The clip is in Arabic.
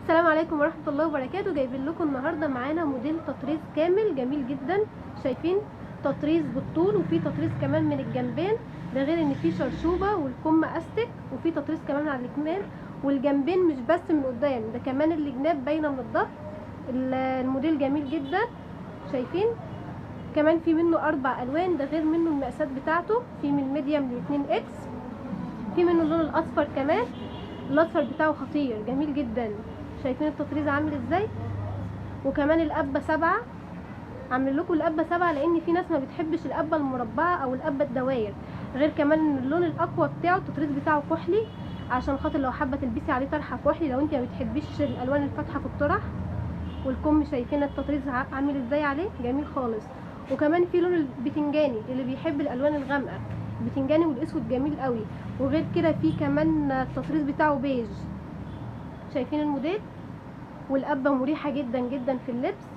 السلام عليكم ورحمة الله وبركاته. جايبين لكم النهارده معانا موديل تطريز كامل جميل جدا. شايفين تطريز بالطول وفي تطريز كمان من الجنبين، ده غير ان في شرشوبة والكم استك، وفي تطريز كمان على الكمام والجنبين مش بس من قدام، ده كمان الجناب باينة من الظهر. الموديل جميل جدا. شايفين كمان في منه 4 الوان، ده غير منه المقاسات بتاعته، في من ميديم ل 2 اكس، في منه اللون الاصفر كمان. الاصفر بتاعه خطير جميل جدا. شايفين التطريز عامل ازاي؟ وكمان القبه 7، عامل لكم القبه 7 لان في ناس ما بتحبش القبه المربعه او القبه الدواير، غير كمان اللون الاقوى بتاعه التطريز بتاعه كحلي، عشان خاطر لو حابه تلبسي عليه طرحه كحلي لو انت ما بتحبيش الالوان الفاتحه في الطرح. والكم شايفين التطريز عامل ازاي عليه، جميل خالص. وكمان في لون البتنجاني اللي بيحب الالوان الغامقه، البتنجاني والاسود جميل قوي. وغير كده في كمان التطريز بتاعه بيج. شايفين الموديل؟ والقبه مريحه جدا جدا في اللبس.